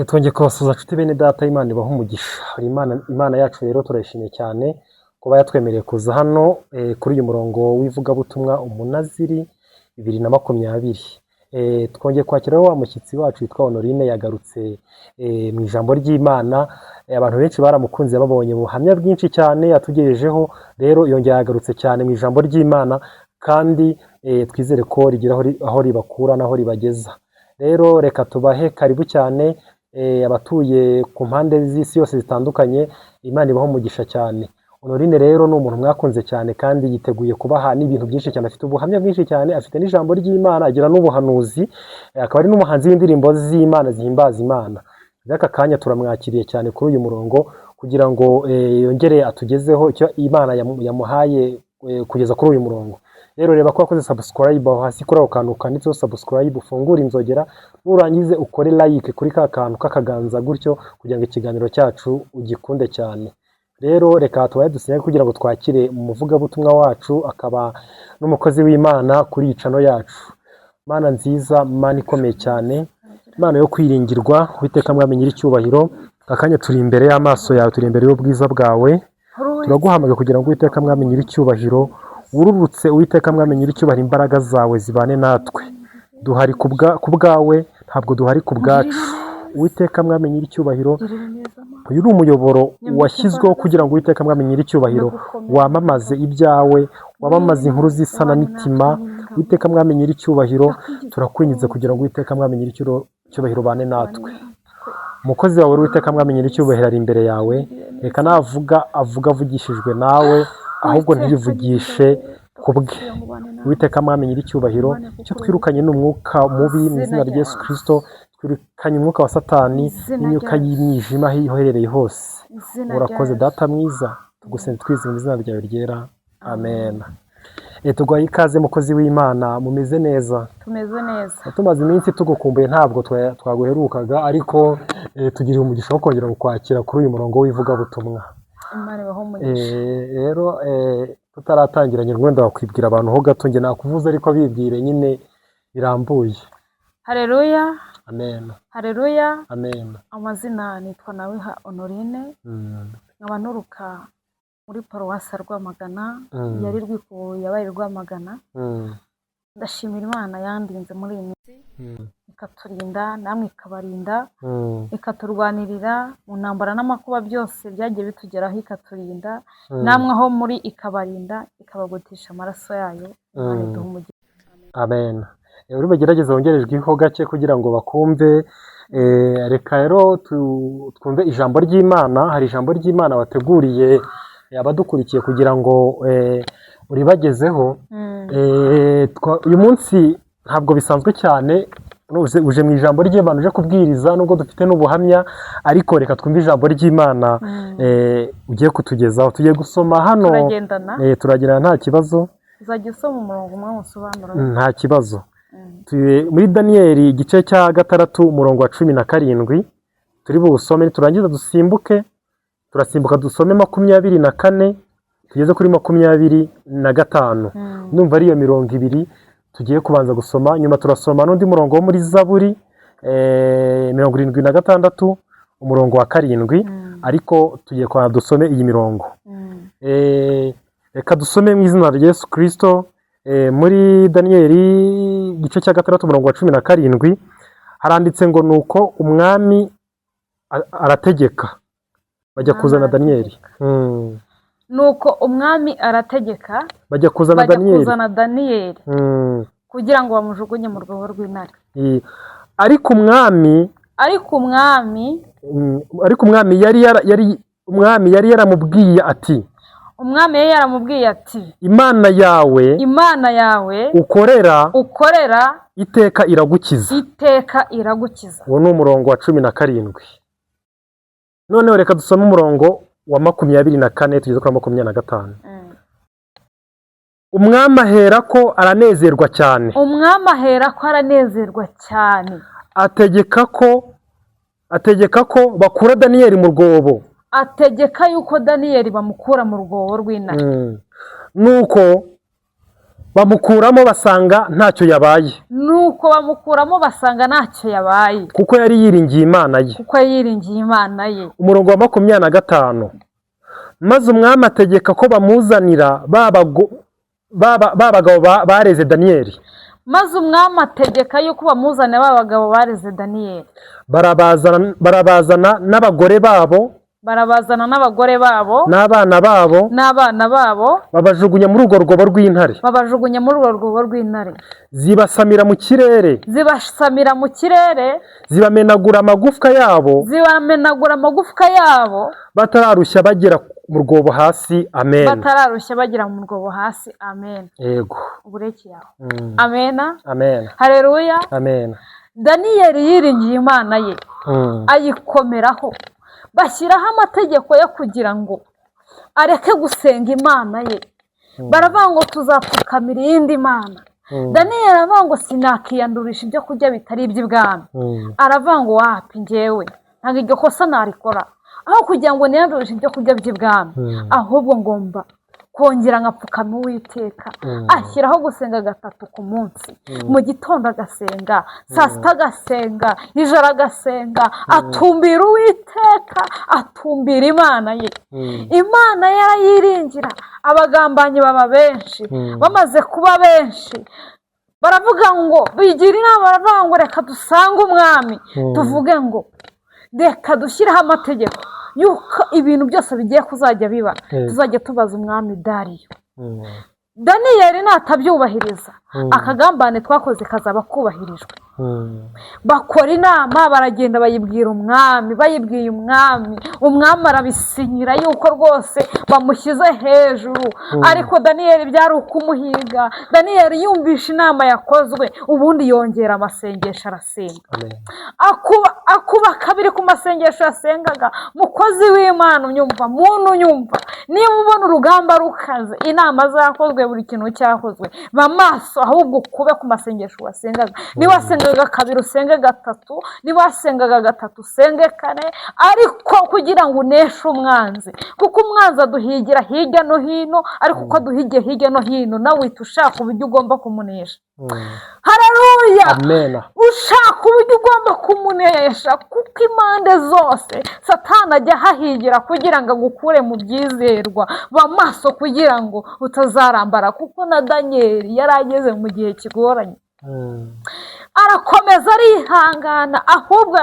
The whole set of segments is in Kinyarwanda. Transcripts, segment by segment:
Twongeye kubasuhuza nshuti bene data, Imana ibaha umugisha. Imana yacu rero turayishimiye cyane kuba yatwemereye kuza hano kuri uyu murongo w'ivugabutumwa umunaziri 2020. Twongeye kwakira wa mushyitsi wacu witwa Honorine, yagarutse mu ijambo ry'Imana. Abantu benshi baramukunze, babonye ubuhamya bwinshi cyane yatugejejeho, rero yongeye yagarutse cyane mu ijambo ry'Imana, kandi twizere ko rigira aho ribakura naho ribageza. Rero reka tubahe karibu cyane abatuye ku mpande z'isi yose zitandukanye. Imana ibaho umugisha cyane. Honorine rero ni umuntu mwakunze cyane, kandi yiteguye kubaha n'ibintu byinshi cyane. Afite ubuhamya bwinshi cyane, afite n'ijambo ry'Imana, agira n'ubuhanuzi, akaba ari n'umuhanzi w'indirimbo z'Imana zihimbaza Imana. Aka kanya turamwakiriye cyane kuri uyu murongo kugira ngo yongere atugezeho icyo Imana yamuhaye kugeza kuri uyu murongo. Rero reba ko wakoze subscribe aho hasi kuri ako kantu kanditseho subscribe, ufungure inzogera, nurangize ukore like kuri ka kantu k'akaganza gutyo, kugira ngo ikiganiro cyacu ugikunde cyane. Rero reka tubaye dusenye kugira ngo twakire umuvugabutumwa wacu, akaba n'umukozi w'Imana kuri icano yacu. Mana nziza, Mana ikomeye cyane, Mana yo kwiringirwa, Uwiteka mwami nyir'icyubahiro, akanya turi imbere y'amaso yawe, turi imbere y'ubwiza bwawe. Turaguhamagaye kugira ngo Uwiteka mwami nyir'icyubahiro ururutse, Uwiteka mwami nyir'icyubahiro, imbaraga zawe zibane natwe. Duhari ku bwawe, ntabwo duhari ku bwacu. Uwiteka mwami nyir'icyubahiro, uyu ni umuyoboro washyizweho kugira ngo Uwiteka mwami nyir'icyubahiro wamamaze ibyawe, wamamaze inkuru z'isanamutima. Uwiteka mwami nyir'icyubahiro, turakwinginze kugira ngo Uwiteka mwami nyir'icyubahiro bane natwe. Umukozi wawe Uwiteka mwami nyir'icyubahiro ari imbere yawe, reka navuga avugishijwe nawe, ahubwo ntiyivugishe kubwe. Uwiteka mwami nyir'icyubahiro, icyo twirukanye ni umwuka mubi mu izina rya Yesu Kristo. Twirukanye umwuka wa Satani n'imyuka y'imyijima aho iherereye hose. Urakoze data mwiza, tugusenze twize mu izina ryawe ryera, amen. Tuguhaye ikaze mukozi w'Imana, mumeze neza? Tumeze neza. Tumaze iminsi tugukumbuye, ntabwo twaguherukaga, ariko tugiriye umugisha wo kongera kukwakira kuri uyu murongo w'ivugabutumwa. Imana ibaho umugisha. Rero tutaratangiranye rwenda wakwibwira abantu ho gato, nge nakuvuze ariko bibwire nyine birambuye. Haleluya. Amen. Haleluya. Amen. Amazina nitwa Nawiha Honorine. Nkaba nturuka muri paruwasi Rwamagana, yari Rwikuye yabaye Rwamagana. Ndashimira Imana yandinze muri iyi minsi, ikaturinda, namwe ikabarinda, ikaturwanirira mu ntambara n'amakuba byose byagiye bitugeraho, ikaturinda, namwe aho muri ikabarinda, ikabagutisha amaraso yayo. Imana iduhe umugisha. Amen. Uri bagerageza wongerejweho gake kugira ngo bakumve. Reka rero twumve ijambo ry'Imana. Hari ijambo ry'Imana wateguriye abadukurikiye kugira ngo uribagezeho. Uyu munsi ntabwo bisanzwe cyane, uje mu ijambo ry'Imana, uje kubwiriza, nubwo dufite n'ubuhamya, ariko reka twumve ijambo ry'Imana ugiye kutugezaho. Tugiye gusoma hano, turagendana nta kibazo. Uzajya usoma umurongo umwe musobanura. Nta kibazo. Muri Daniyeli igice cya 6 umurongo wa 17 turi buwusome, turangiza dusimbuke, turasimbuka dusome 24 tugeze kuri 25. Numva ariyo mirongo ibiri tugiye kubanza gusoma, nyuma turasoma n'undi murongo wo muri Zaburi 76 umurongo wa 7, ariko tugiye kwa dusome iyi mirongo. Reka dusome mu izina rya Yesu Kristo. Muri Daniyeli igice cya 6 umurongo wa 17 haranditse ngo nuko umwami arategeka. Bajya kuzana Daniyeli. Nuko umwami arategeka, bajya kuzana Daniyeli kugira ngo bamujugunye mu rwobo rw'intare. Ariko umwami yari yaramubwiye ati, umwami yari yaramubwiye ati, Imana yawe ukorera iteka iragukiza. Uwo ni umurongo wa 17. Noneho reka dusome umurongo wa 24 tugeze kuri 25. Umwami aherako aranezerwa cyane. Ategeka ko bakura Daniyeli mu rwobo. Ategeka yuko Daniyeli bamukura mu rwobo rw'intare. Nuko bamukuramo basanga ntacyo yabaye. nuko bamukuramo basanga ntacyo yabaye, kuko yari yiringiye Imana ye. kuko yiringiye Imana ye. Umurongo wa 25, maze umwami ategeka ko bamuzanira ba bagabo bareze Daniyeli. Maze umwami ategeka yuko bamuzanira ba bagabo bareze Daniyeli. Barabazana n'abagore babo, n'abana babo, babajugunya muri urwo rwobo rw'intare. Zibasamira mu kirere, zibamenagura amagufwa yabo, batararushya bagera mu rwobo hasi. Amen. Yego. Ubureki yawe. Amen. Haleluya. Daniyeli yiringiye Imana ye, ayikomeraho, bashyiraho amategeko yo kugira ngo areke gusenga Imana ye. Baravuga ngo tuzapfukamira iyindi mana. Daniyeli aravuga ngo sinakiyandurisha ibyo kurya bitari iby'ibwami. Aravuga ngo wapi njyewe ntabwo iryo kosa narikora, aho kugira ngo niyandurishe ibyo kurya by'ibwami, ahubwo ngomba kongera nkapfukama Uwiteka. Ashyiraho gusenga 3 ku munsi, mu gitondo agasenga, saa sita agasenga, ijoro agasenga, atumbira Uwiteka, atumbira Imana ye. Imana yarayiringira, abagambanyi baba benshi. Bamaze kuba benshi, baravuga ngo bigira inama, baravuga ngo reka dusange umwami, tuvuge ngo reka dushyiraho amategeko yuko ibintu byose bigiye kuzajya biba, tuzajya tubaza umwami Dariyo. Daniyeli natabyubahiriza, akagambane twakoze kazaba kubahirijwe. Bakora inama, baragenda bayibwiye umwami. Umwami arabisinyira yuko rwose bamushyize hejuru. Ariko Daniyeli byari ukumuhiga. Daniyeli yumvisha inama yakozwe, ubundi yongera amasengesho arasenga. Akuba kabiri ku masengesho yasengaga. Mukozi w'Imana unyumva, muntu unyumva, niba ubona urugamba rukaze, inama zakozwe, buri kintu cyakozwe, bamaso ahubwo kube ku masengesho wasengaga. Niba wasengaga 2 usenge 3, niba wasengaga 3 usenge 4, ariko kugira ngo uneshe umwanzi, kuko umwanzi aduhigira hirya no hino, ariko uko aduhigiye hirya no hino nawe uhita ushaka uburyo ugomba kumunesha. Haleluya. Ushaka uburyo ugomba kumunesha, kuko impande zose Satani ajya hahigira kugira ngo agukure mu byizerwa. Bamaso kugira ngo utazarambara, kuko na Daniyeli yarageze mu gihe kigoranye. Arakomeza arihangana, ahubwo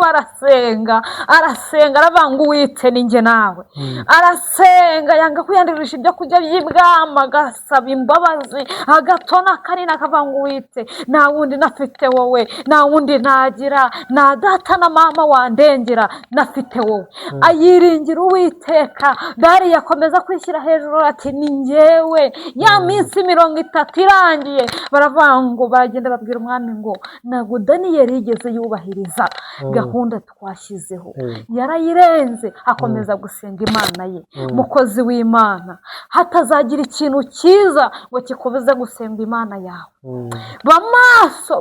arasenga, aravuga ngo Uwite ni njye nawe. Arasenga, yanga kwiyandurisha ibyo kurya by'ibwami, agasaba imbabazi, agatona karina, akavuga ngo Uwite nta wundi nafite wowe, nta wundi nagira, na data na mama wandengera, nafite wowe. Ayiringira Uwiteka. Dariyo akomeza kwishyira hejuru ati ni njyewe. Ya minsi 30 irangiye, baravuga ngo bagenda babwira umwami ngo ntabwo Daniyeli yigeze yubahiriza gahunda twashyizeho, yarayirenze. Akomeza gusenga Imana ye. Mukozi w'Imana, hatazagira ikintu cyiza ngo kikubuze gusenga Imana yawe.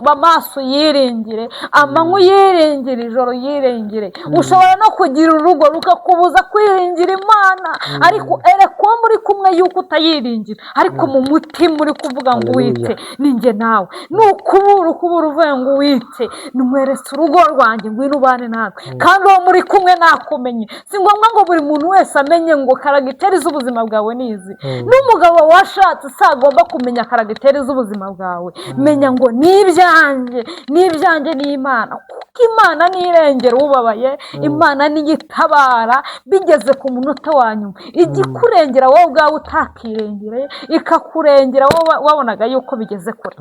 Bamaso yiringire, amanywa yiringire, ijoro yiringire. Ushobora no kugira urugo rukakubuza kwiringira Imana, ariko ereko muri kumwe yuko utayiringira, ariko mu mutima uri kuvuga ngo Uwite ni njye nawe. Nukubura uvuye ngo Uwite numweretse urugo rwanjye, ngwino ubane nawe, kandi uwo muri kumwe nakumenye. Si ngombwa ngo buri muntu wese amenye ngo karagiteri z'ubuzima bwawe nizi. N'umugabo washatse sagomba kumenya karagiteri z'ubuzima bwawe. Menya ngo n'ibyanjye ni Imana, kuko Imana nirengera ubabaye. Imana niyitabara bigeze ku munota wa nyuma, igikurengera wowe ubwawe utakirengere, ikakurengera wowe wabonaga yuko bigeze kure.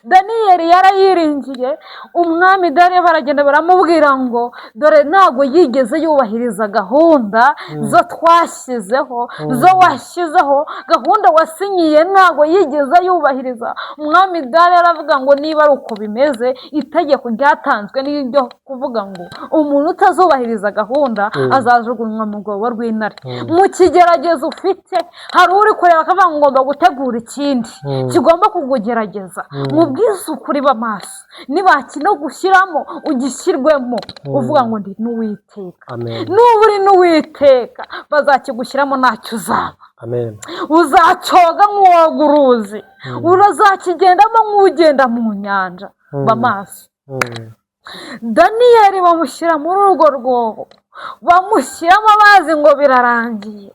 Daniyeli yarayiringiye. Umwami Dariyo baragenda baramubwira ngo dore ntago yigeze yubahiriza gahunda zo twashyizeho, zo washyizeho, gahunda wasinyiye ntago yigeze yubahiriza. Umwami Dariyo aravuga ngo niba ari uko bimeze, itegeko ryatanzwe n'ibyo kuvuga ngo umuntu utazubahiriza gahunda azajugunywa mu rwobo rw'intare. Mu kigeragezo ufite, hari uri kureba akavuga ngo ngomba gutegura ikindi kigomba kugugerageza. Mubwize ukuri b'amaso, nibakino gushyiramo ugishyirwemo, uvuga ngo ndi n'Uwiteka. Nuba uri n'Uwiteka, bazakigushyiramo ntacyo uzaba. Uzacoga nk'uwoga uruzi, urazakigendamo nk'ugenda mu nyanja. Bamaso. Daniyeli bamushyira muri urwo rwobo, bamushyiramo bazi ngo birarangiye,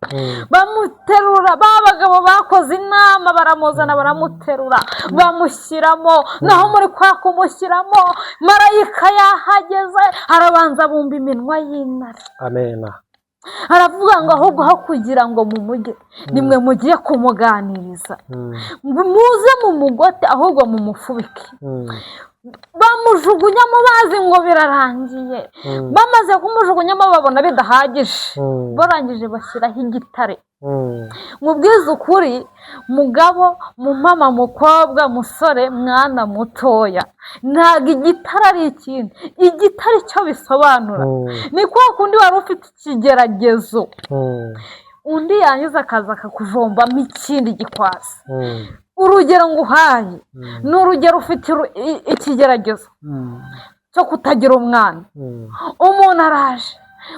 bamuterura. Ba bagabo bakoze inama baramuzana baramuterura bamushyiramo. Naho muri kwa kumushyiramo marayika yahageze arabanza bumva iminwa y'intare. Amena. Aravuga ngo ahubwo aho kugira ngo mumuge nimwe mugiye kumuganiriza, muze mu mugote ahubwo mumufubike. Bamujugunyamo bazi ngo birarangiye. Bamaze kumujugunyamo babona bidahagije, barangije bashyiraho igitare. Mubwize ukuri, mugabo, mumama, mukobwa, musore, mwana mutoya, ntabwo igitare ari ikintu. Igitare icyo bisobanura ni kwa kundi wari ufite ikigeragezo, undi yangiza akaza akakujombamo ikindi gikwasi. Urugero nguhaye ni urugero, ufite ikigeragezo cyo kutagira umwana. Umuntu araje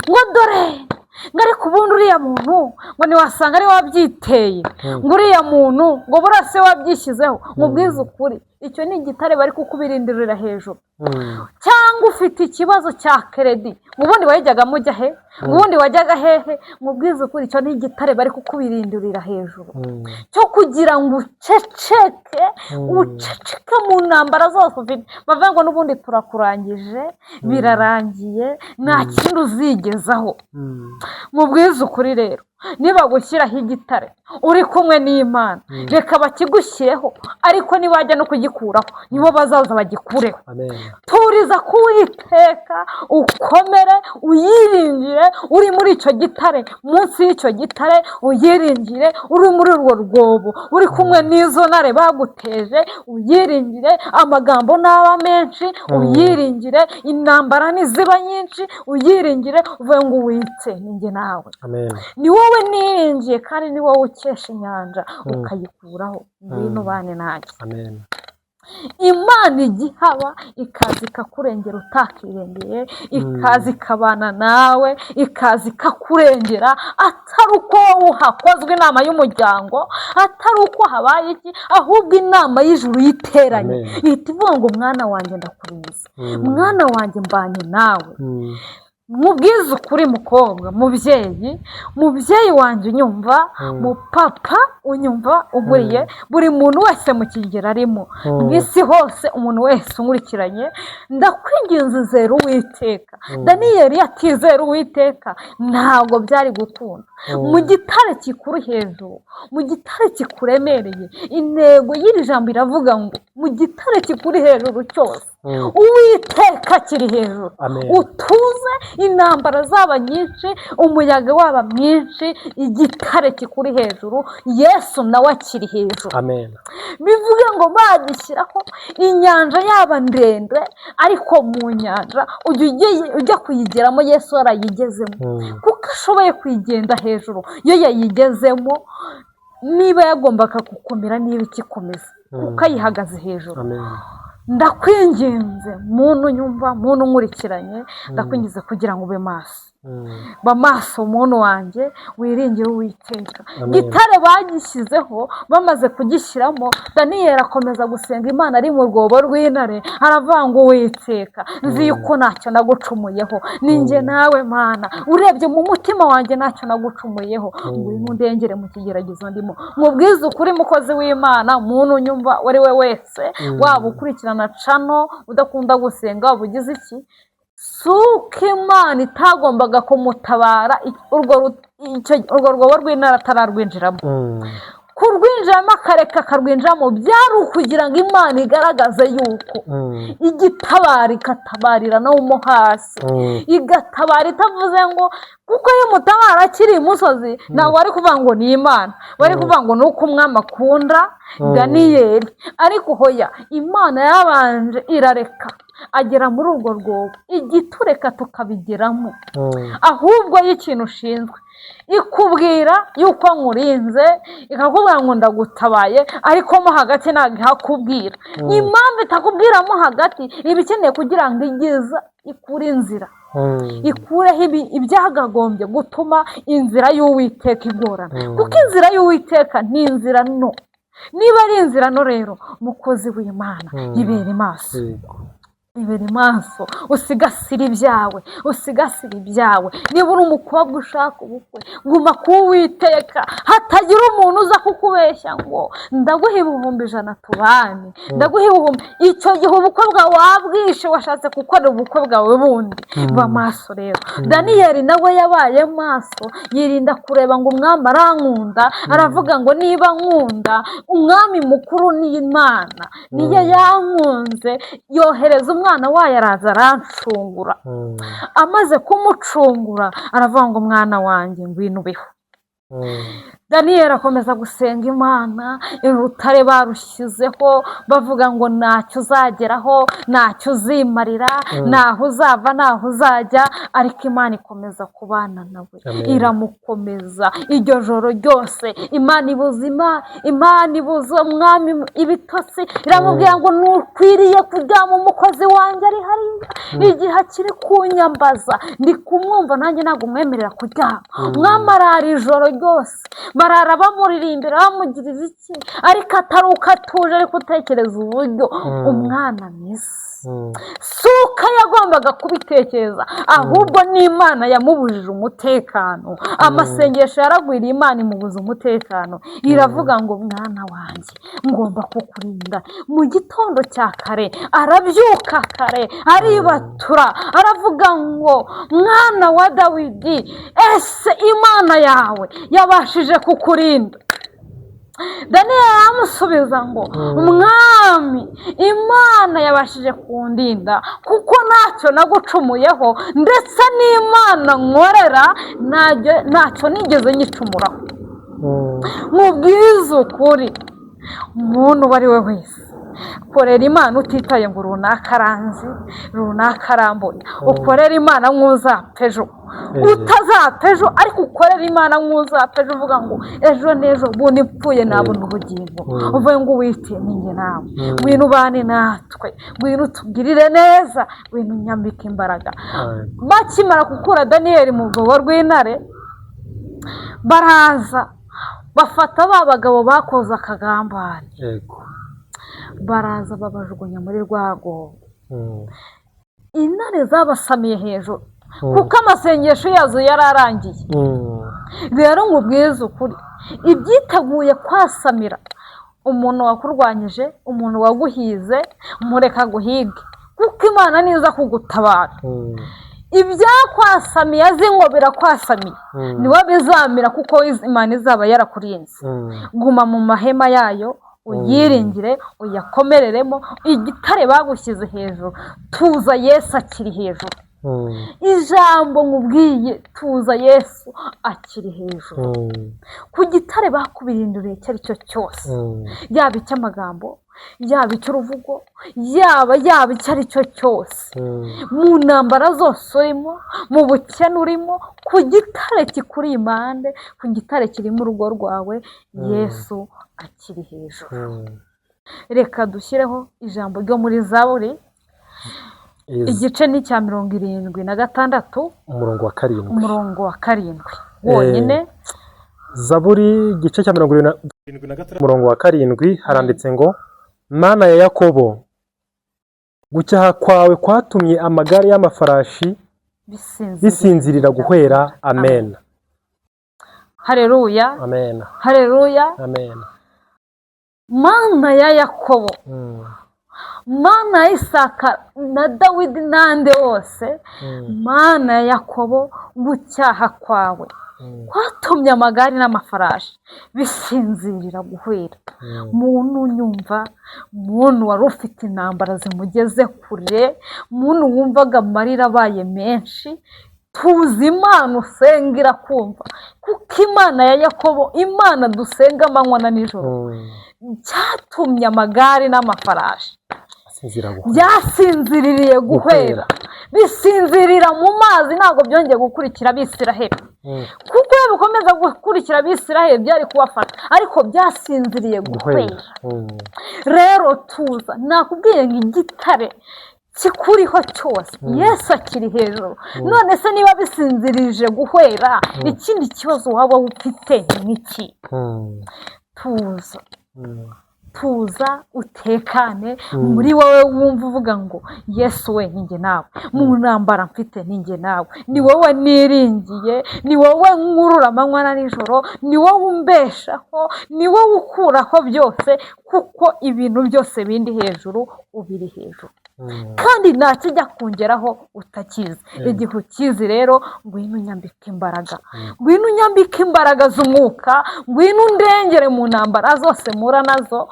ngo dore ngo ariko ubundi uriya muntu ngo ntiwasanga ari wabyiteye, ngo uriya muntu ngo burase wabyishyizeho. Mubwize ukuri, icyo ni igitare bari kukubirindirira hejuru. Cyangwa ufite ikibazo cya kredi, ubundi wajyaga mujya he, ubundi wajyaga hehe. Mubwize ukuri, icyo ni igitare bari kukubirindirira hejuru, cyo kugira ngo uceceke mu ntambara zose ufite. Bavuga ngo n'ubundi turakurangije, birarangiye, nta kindi uzigezaho. Mubwize ukuri rero, niba gushyiraho igitare uri kumwe n'Imana, reka bakigushyireho, ariko nibajya no kugikuraho nibo bazaza bagikureho. Turiza kuwiteka, ukomere, uyiringire. Uri muri icyo gitare, munsi y'icyo gitare uyiringire. Uri muri urwo rwobo, uri kumwe n'izo ntare baguteje, uyiringire. Amagambo naba menshi, uyiringire. Intambara niziba nyinshi, uyiringire. Uvuge ngo witse ninjye nawe. Ni wowe niringiye, kandi ni wowe ukesha inyanja ukayikuraho. Ngwino bane nanjye. Imana igihaba ikaza ikakurengera utakirengeye, ikaza ikabana nawe, ikaza ikakurengera. Atari uko wowe hakozwe inama y'umuryango, atari uko habaye iki, ahubwo inama y'ijuru yiteranye ihita ivuga ngo mwana wanjye ndakurinze, mwana wanjye mbanye nawe. Mubwize ukuri mukobwa, mubyeyi wanjye unyumva, mupapa unyumva, uguriye buri muntu wese mu kigero arimo mu isi hose, umuntu wese unkurikiranye, ndakwinginze zera Uwiteka. Daniyeli yatizera Uwiteka ntabwo byari gukunda. Mu gitare kikuri hejuru, mu gitare kikuremereye, intego y'iri jambo iravuga ngo mu gitare kikuri hejuru cyose Uwiteka kiri hejuru. Utuze, intambara zaba nyinshi, umuyaga waba mwinshi, igitare kikuri hejuru, Yesu nawe akiri hejuru. Bivuge ngo bagishyiraho inyanja yaba ndende, ariko mu nyanja ujya kuyigeramo Yesu yarayigezemo, kuko ashoboye kuyigenda hejuru. Iyo yayigezemo, niba yagombaga gukomera, niba ikikomeza kuko ayihagaze hejuru. Ndakwinginze muntu nyumva, muntu nkurikiranye, ndakwinginze kugira ngo ube maso. Bamaso muntu wanjye, wiringire Uwiteka. Gitare bagishyizeho, bamaze kugishyiramo, Daniyeli akomeza gusenga Imana ari mu rwobo rw'intare. Aravuga ngo Uwiteka, nzi yuko ntacyo nagucumuyeho, ninjye nawe Mana, urebye mu mutima wanjye ntacyo nagucumuyeho. Ngwino undengere mu kigeragezo ndimo. Mubwize ukuri mukozi w'Imana, muntu nyumva wari we wese, waba ukurikirana cano udakunda gusenga, waba ugize iki, suko Imana itagombaga kumutabara urwo rwobo rw'intare atararwinjiramo. Kurwinjiramo akareka akarwinjiramo byari ukugira ngo Imana igaragaze yuko igitabara, ikatabarira no mo hasi, igatabara itavuze ngo kuko iyo mutabara akiri imusozi ntabwo wari kuvuga ngo ni Imana, wari kuvuga ngo ni uko umwami akunda Daniyeli. Ariko hoya, Imana yabanje irareka agera muri urwo rwobo, igitureka tukabigeramo. Ahubwo y'ikintu ushinzwe ikubwira yuko nkurinze, ikakubwira ngo ndagutabaye, ariko mo hagati ntabwo ihakubwira. Impamvu itakubwiramo hagati, iba ikeneye kugira ngo igeze ikure inzira, ikureho ibyagagombye gutuma inzira y'Uwiteka igorana. Kuko inzira y'Uwiteka ni inzira nto, niba ari inzirano rero umukozi w'Imana yibere maso, ibere maso, usigasira ibyawe, usigasira ibyawe. Niba uri umukobwa ushaka ubukwe, guma kuwiteka, hatagira umuntu uza kukubeshya ngo ndaguha ibihumbi 100 tubane, ndaguha ibihumbi. Icyo gihe ubukwe bwawe wabwishe, washatse gukora ubukwe bwawe bundi. Ba maso rero. Daniyeli nawe yabaye maso, yirinda kureba ngo umwami arankunda, aravuga ngo niba nkunda umwami mukuru ni Imana, niyo yankunze, yohereza umwana wayo araza arancungura. Amaze kumucungura aravuga ngo mwana wanjye ngwino ubeho. Daniyeli akomeza gusenga Imana, urutare barushyizeho bavuga ngo ntacyo uzageraho, ntacyo uzimarira, ntaho uzava, ntaho uzajya, ariko Imana ikomeza kubana nawe, iramukomeza. Iryo joro ryose Imana ibuza umwami ibitotsi, iramubwira ngo ntukwiriye kuryama, umukozi wanjye ari hariya, igihe akiri kunyambaza ndi kumwumva, nanjye ntabwo umwemerera kuryama. Umwami arara ijoro ryose, barara bamuririmbira, bamugirira iki, ariko ataruka atuje, ariko utekereza uburyo umwana ameze. Si uko yagombaga kubitekereza, ahubwo n'Imana yamubujije umutekano. Amasengesho yaragwiriye, Imana imubuza umutekano, iravuga ngo mwana wanjye ngomba kukurinda. Mu gitondo cya kare arabyuka kare, aribatura, aravuga ngo mwana wa Dawidi, ese Imana yawe yabashije kukurinda? Daniyeli aramusubiza ngo umwami, Imana yabashije kundinda kuko ntacyo nagucumuyeho, ndetse n'Imana nkorera ntacyo nigeze nyicumuraho. Mubwize ukuri, umuntu uwo ari we wese, korera Imana utitaye ngo runaka aranzi, runaka arambona. Ukorera Imana nk'uzapfa ejo, utazapfa ejo, ariko ukorera Imana nk'uzapfa ejo, uvuga ngo ejo n'ejo bundi mpfuye nabona ubugingo. Uvuye ngo uwite ninjye nawe, ngwino ubane natwe, ngwino utugirire neza, ngwino unyambike imbaraga. Bakimara gukura Daniyeli mu rwobo rw'intare, baraza bafata ba bagabo bakoze akagambane, baraza babajugunya muri rwa rwobo. Intare zabasamiye hejuru kuko amasengesho yazo yararangiye. Rero nkubwize ukuri, ibyiteguye kwasamira umuntu wakurwanyije, umuntu waguhize, mureka guhige, kuko Imana niza kugutabara. Ibyakwasamiye azi ngo birakwasamiye, niwe bizamira, kuko Imana izaba yarakurinze. Guma mu mahema yayo, uyiringire, uyakomereremo. Igitare bagushyize hejuru, tuza Yesu akiri hejuru. Ijambo nkubwiye, tuza Yesu akiri hejuru. Ku gitare bakubirinduriye icyo ari cyo cyose, yaba icy'amagambo, yaba icy'uruvugo, yaba icyo ari cyo cyose, mu ntambara zose urimo, mu bukene urimo, ku gitare kikuri impande, ku gitare kiri mu rugo rwawe, Yesu akiri hejuru. Reka dushyireho ijambo ryo muri zaburi, igice ni cya 76, umurongo wa 7 wonyine. Zaburi igice cya 76 umurongo wa 7 haranditse ngo Mana ya Yakobo, gucyaha kwawe kwatumye amagare y'amafarashi bisinzirira guhwera. Amen. Haleluya. Amen. Haleluya. Amen. Mana ya Yakobo, Mana ya Isaka na Dawidi n'ande wose, Mana ya Yakobo, gucyaha kwawe kwatumye amagare n'amafarashi bisinzirira guhwera. Muntu unyumva, muntu wari ufite intambara zimugeze kure, muntu wumvaga amarira abaye menshi, tuzi Imana usenga irakumva, kuko Imana ya Yakobo, Imana dusenga amanywa na nijoro, cyatumye amagare n'amafarashi byasinziririye guhwera. Bisinzirira mu mazi, ntabwo byongeye gukurikira Abisiraheli, kuko iyo bikomeza gukurikira Abisiraheli byari kubafata, ariko byasinziriye guhwera. Rero tuza, nakubwiye ngo igitare kikuriho cyose Yesu akiri hejuru. None se niba bisinzirije guhwera, ikindi kibazo waba ufite n'iki? Tuza tuza utekane muri wowe wumva uvuga ngo Yesu we ninjye nawe mu ntambara mfite ninjye nawe ni wowe niringiye ni wowe nkurura amanywa na nijoro ni wowe umbeshaho ni wowe ukuraho byose kuko ibintu byose bindi hejuru ubiri hejuru kandi ntakijya kongeraho utakizi igihe ukizi rero ngwino unyambike imbaraga ngwino unyambike imbaraga z'umwuka ngwino undengere mu ntambara zose mura nazo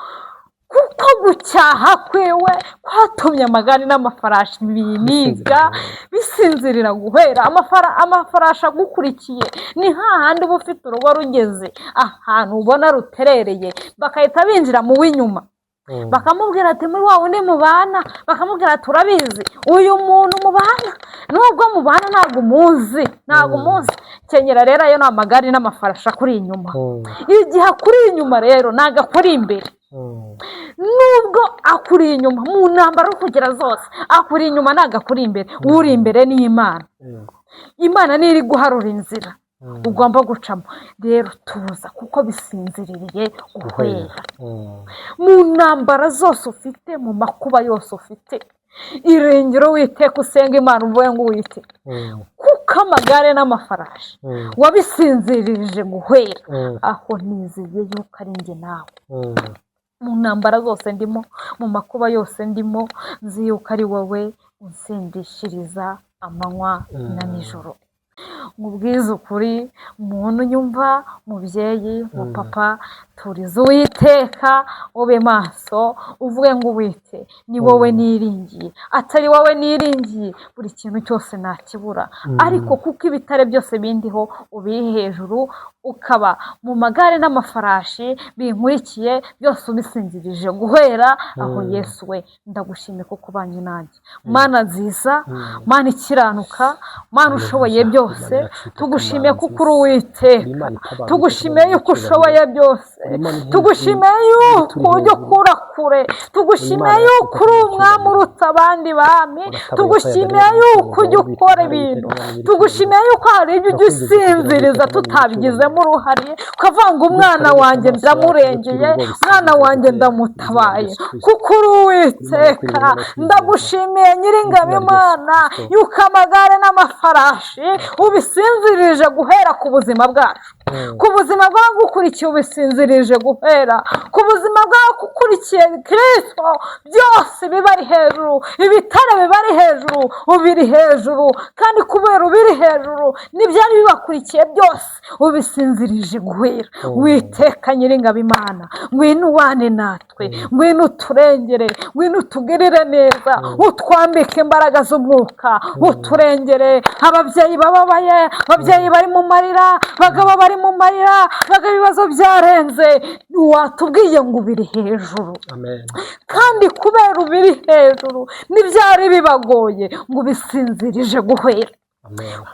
kuko gucyaha kwewe kwatumye amagare n'amafarashi biniga bisinzirira guhera amafarashi agukurikiye ni hahandi uba ufite urugo rugeze ahantu ubona ruterereye bakahita binjira mu w'inyuma bakamubwira ati muri wawe undi mubana bakamubwira ati urabizi uyu muntu mubana nubwo mubana ntabwo umuzi kenyera rero ayo ni amagare n'amafarashi akuri inyuma igihe akuri inyuma rero ntabwo akuri imbere nubwo akuri inyuma mu ntambara kugira zose akuri inyuma ntabwo akuri imbere uri imbere ni Imana niyo iri guharura inzira ugomba gucamo rero tuza kuko bisinziririye guhera mu ntambara zose ufite mu makuba yose ufite irengero witeka usenga Imana uvuye ngo wite kuko amagare n'amafarashi wabisinziririje guhera aho niziye yuko ari njye nawe mu ntambara zose ndimo mu makuba yose ndimo nzi yuko ari wowe unsindishiriza amanywa na nijoro mubwiza ukuri umuntu nyumva mubyeyi papa turiza Uwiteka ube maso uvuge ngo wite ni wowe niringiye atari wowe niringiye buri kintu cyose nakibura ariko kuko ibitare byose bindiho ubiri hejuru ukaba mu magare n'amafarashi binkurikiye byose ubisinzirije guhera aho Yesu we ndagushimye kuko ubanye nanjye Mana nziza Mana ikiranuka Mana ushoboye byose tugushimiye kuko uri Uwiteka tugushimiye yuko ushoboye byose tugushimiye yuko ujya ukura kure tugushimiye yuko uri umwami uruta abandi bami tugushimiye yuko ujya ukora ibintu tugushimiye yuko hari ibyo ujya usinziriza tutabigizemo uruhare ukavuga ngo umwana wanjye ndamurengeye umwana wanjye ndamutabaye kuko uri Uwiteka ndagushimiye nyiringabo Imana yuko amagare n'amafarashi ubisinzirije guhera ku buzima bwacu ku buzima bw'abagukurikiye ubisinzirije guhera ku buzima bw'abagukurikiye Kristo byose biba ari hejuru ibitare biba ari hejuru ubiri hejuru kandi kubera ubiri hejuru n'ibyari bibakurikiye byose ubisinzirije guhera Uwiteka nyiringabo Imana ngwino ubane natwe ngwino uturengere ngwino utugirire neza utwambike imbaraga z'umwuka uturengere ababyeyi bababaye ababyeyi bari mu marira bagabo bari mu marira bagabo ibibazo byarenze watubwiye ngo ubiri hejuru kandi kubera ubiri hejuru n'ibyari bibagoye ngo ubisinzirije guhera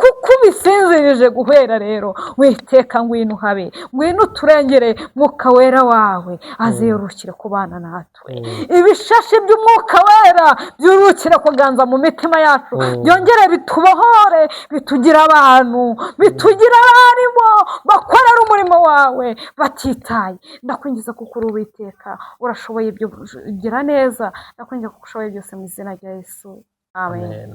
kuko ubisinzirije guhera rero Witeka ngwino uhabe ngwino uturengere mwuka wera wawe azirukire kubana natwe ibishashi by'umwuka wera byurukire kuganza mu mitima yacu byongere bitubohore bitugira abantu bitugira abarimu bakorera umurimo wawe batitaye ndakwinjiza kuko uri Uwiteka urashoboye ibyo ugira neza ndakwinjiza kuko ushoboye byose mu izina rya Yesu amen.